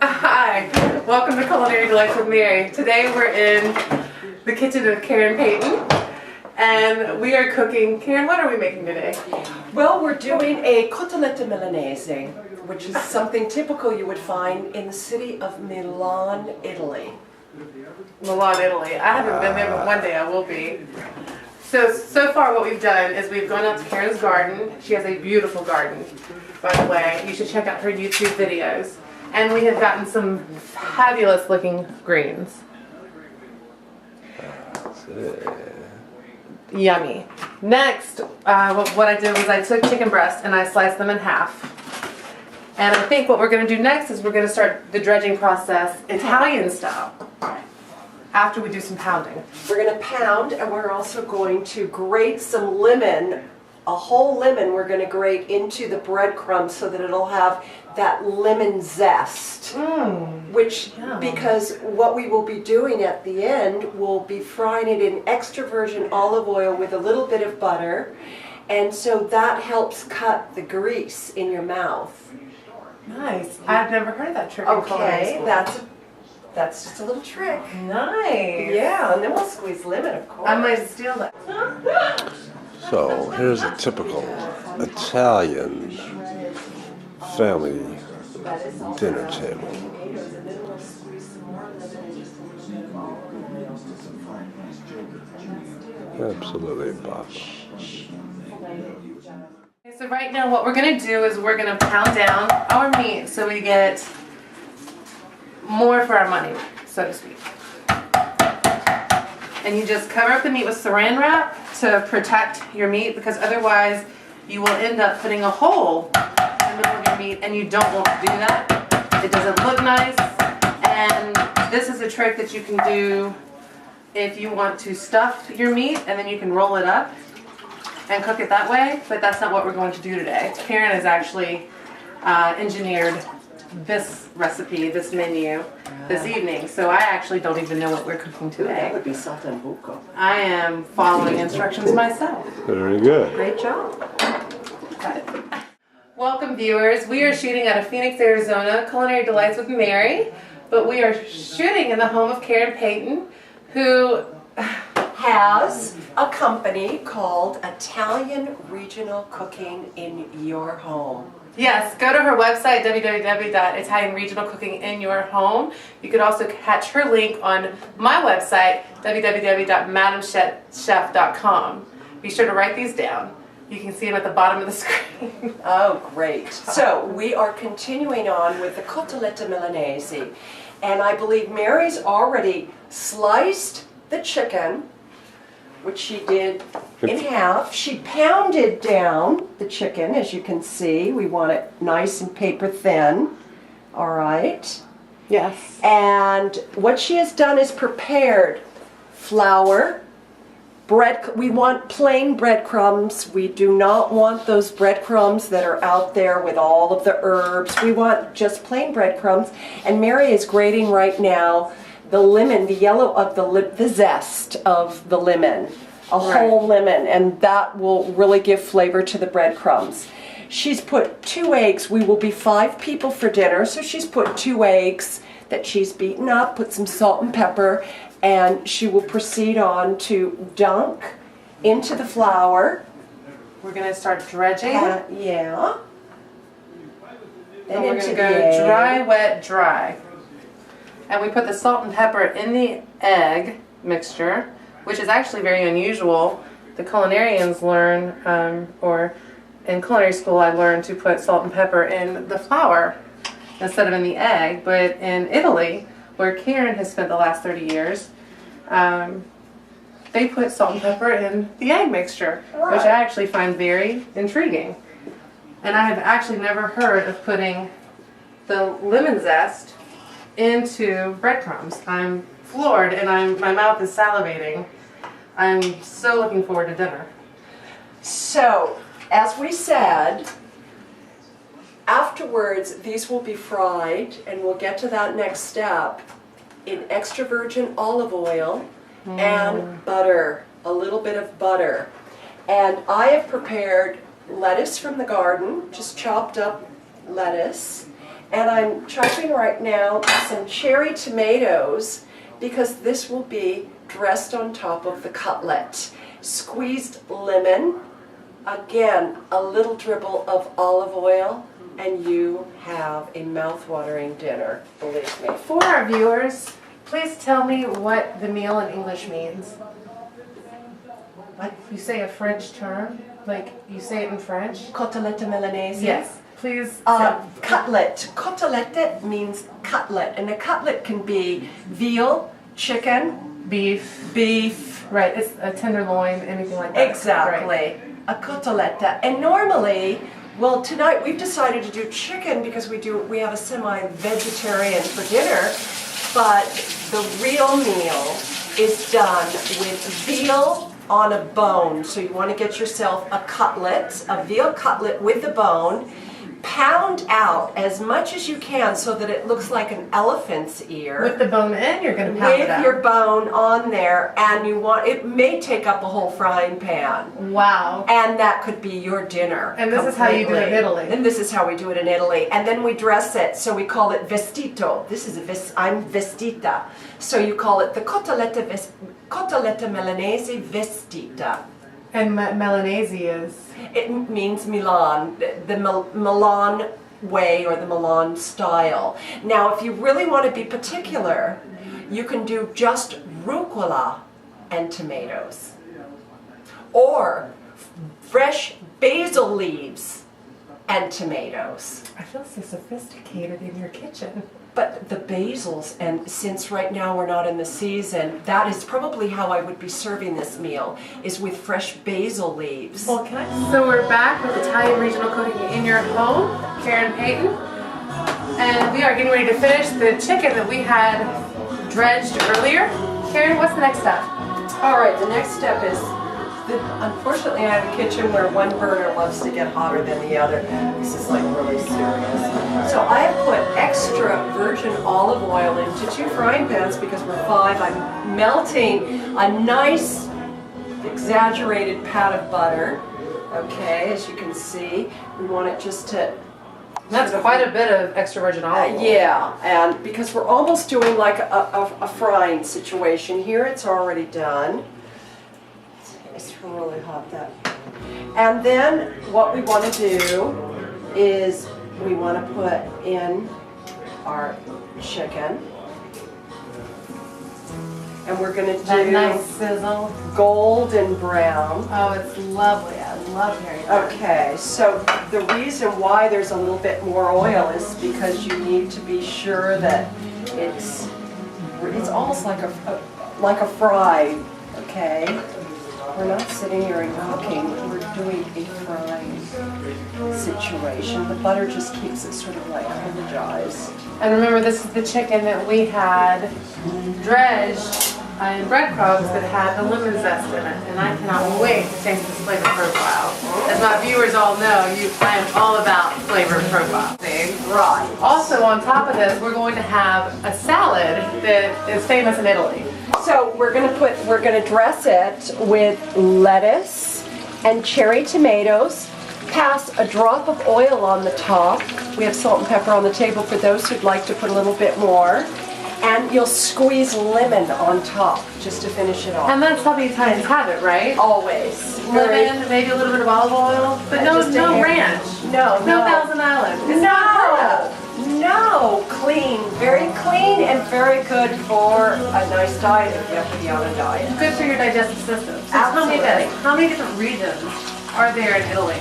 Hi, welcome to Culinary Delights with Mary. Today we're in the kitchen of Karen Payton and we are cooking. Karen, what are we making today? Well, we're doing a Costolette Milanese, which is something typical you would find in the city of Milan, Italy. Milan, Italy. I haven't been there, but one day I will be. So far what we've done is we've gone out to Karen's garden. She has a beautiful garden, by the way. You should check out her YouTube videos. And we have gotten some fabulous looking greens. Yummy. Next, what I did was I took chicken breast and I sliced them in half. And I think what we're going to do next is we're going to start the dredging process Italian style after we do some pounding. We're going to pound, and we're also going to grate some lemon, a whole lemon we're going to grate into the breadcrumbs so that it'll have that lemon zest. Which, because what we will be doing at the end, we'll be frying it in extra virgin olive oil with a little bit of butter, and so that helps cut the grease in your mouth. Nice. I've never heard of that trick. Okay, that's just a little trick. Nice. Yeah, and then we'll squeeze lemon, of course. I might steal that. So here's a typical Italian family dinner table. Absolutely awesome. So right now what we're going to do is we're going to pound down our meat so we get more for our money, so to speak. And you just cover up the meat with saran wrap to protect your meat, because otherwise you will end up putting a hole in the middle of your meat, and you don't want to do that. It doesn't look nice, and this is a trick that you can do if you want to stuff your meat, and then you can roll it up and cook it that way, but that's not what we're going to do today. Karen has actually engineered this recipe, this menu, this evening, so I actually don't even know what we're cooking today. That would be saltimbocca. I am following instructions myself. Very good. Great job. Welcome, viewers. We are shooting out of Phoenix, Arizona, Culinary Delights with Mary, but we are shooting in the home of Karen Payton, who has a company called Italian Regional Cooking in Your Home. Yes, go to her website, www.italianregionalcookinginyourhome. You could also catch her link on my website, www.madamchef.com. Be sure to write these down. You can see them at the bottom of the screen. Oh, great. So we are continuing on with the Costolette Milanese. And I believe Mary's already sliced the chicken, which she did in half. She pounded down the chicken, as you can see. We want it nice and paper thin. All right. Yes. And what she has done is prepared flour, bread. We want plain breadcrumbs. We do not want those breadcrumbs that are out there with all of the herbs. We want just plain breadcrumbs. And Mary is grating right now the lemon, the yellow of the zest of the lemon, whole lemon, and that will really give flavor to the breadcrumbs. She's put 2 eggs. We will be 5 people for dinner, so she's put 2 eggs that she's beaten up, put some salt and pepper, and she will proceed on to dunk into the flour. We're going to start dredging. Yeah. And we're going to go dry, wet, dry. And we put the salt and pepper in the egg mixture, which is actually very unusual. The culinarians learn, or in culinary school I learned to put salt and pepper in the flour instead of in the egg. But in Italy, where Karen has spent the last 30 years, they put salt and pepper in the egg mixture, which I actually find very intriguing. And I have actually never heard of putting the lemon zest into breadcrumbs. I'm floored, and my mouth is salivating. I'm so looking forward to dinner. So, as we said, afterwards these will be fried, and we'll get to that next step, in extra virgin olive oil and butter, a little bit of butter. And I have prepared lettuce from the garden, just chopped up lettuce, And I'm chopping right now some cherry tomatoes because this will be dressed on top of the cutlet. Squeezed lemon, again, a little dribble of olive oil, and you have a mouth-watering dinner, believe me. For our viewers, please tell me what the meal in English means. What? You say a French term? Like, you say it in French? Costolette Milanese. Yes. Please. Cutlet. Costolette means cutlet, and a cutlet can be veal, chicken, beef. Right, it's a tenderloin, anything like that. Exactly. Right. A cotoletta. And normally, well, tonight we've decided to do chicken because we have a semi-vegetarian for dinner, but the real meal is done with veal on a bone. So you want to get yourself a cutlet, a veal cutlet with the bone. Pound out as much as you can so that it looks like an elephant's ear. With the bone in, you're going to pound it out. With your bone on there, and it may take up a whole frying pan. Wow. And that could be your dinner. And this is how you do it in Italy. And this is how we do it in Italy. And then we dress it, so we call it vestito. This is I'm vestita. So you call it the Costolette Milanese Vestita. And Milanese is? It means Milan, the Milan way or the Milan style. Now, if you really want to be particular, you can do just rucola and tomatoes. Or fresh basil leaves and tomatoes. I feel so sophisticated in your kitchen. But the basils, and since right now we're not in the season, that is probably how I would be serving this meal, is with fresh basil leaves. Well, can I? So we're back with Italian regional cooking in your home, Karen Payton. And we are getting ready to finish the chicken that we had dredged earlier. Karen, what's the next step? All right, the next step is, unfortunately I have a kitchen where one burner loves to get hotter than the other. This is like really serious. So I have put extra virgin olive oil into 2 frying pans because we're 5. I'm melting a nice exaggerated pat of butter. Okay, as you can see, we want it just to... That's quite a bit of extra virgin olive oil. Yeah, and because we're almost doing like a frying situation here, it's already done. It's really hot that. And then what we want to do is we want to put in our chicken. And we're going to That do nice sizzle. golden brown. Oh, it's lovely. I love hearing that. Okay, so the reason why there's a little bit more oil is because you need to be sure that it's almost like a fry, okay? We're not sitting here and cooking, we're doing a frying situation. The butter just keeps it sort of like homogenized. And remember, this is the chicken that we had dredged in breadcrumbs that had the lemon zest in it. And I cannot wait to taste this flavor profile. As my viewers all know, I am all about flavor profile. Right. Also, on top of this, we're going to have a salad that is famous in Italy. So we're gonna dress it with lettuce and cherry tomatoes. Pass a drop of oil on the top. We have salt and pepper on the table for those who'd like to put a little bit more. And you'll squeeze lemon on top just to finish it off. And that's how the Italians have it, right? Always. Lemon, maybe a little bit of olive oil, but no ranch. No. No Thousand Island. It's not No, clean, very clean and very good for a nice diet if you have to be on a diet. good for your digestive system. So tell me this, how many different regions are there in Italy?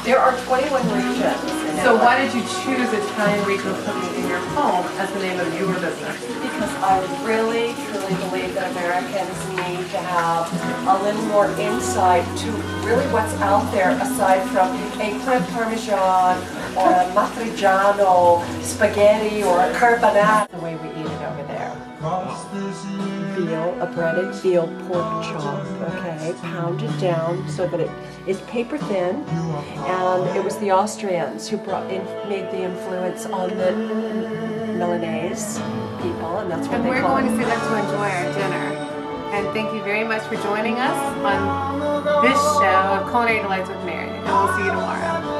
There are 21 regions. So why did you choose Italian regional cooking in your home as the name of your business? Because I really, truly believe that Americans need to have a little more insight to really what's out there aside from a crepe parmesan or a matriciano spaghetti or a carbonara. The way we eat it over there. Veal, a breaded veal pork chop, okay, pounded down so that it is paper thin, and it was the Austrians who made the influence on the Milanese people, and that's what they we're call going it. to sit down to enjoy our dinner. And thank you very much for joining us on this show of Culinary Delights with Mary. And we'll see you tomorrow.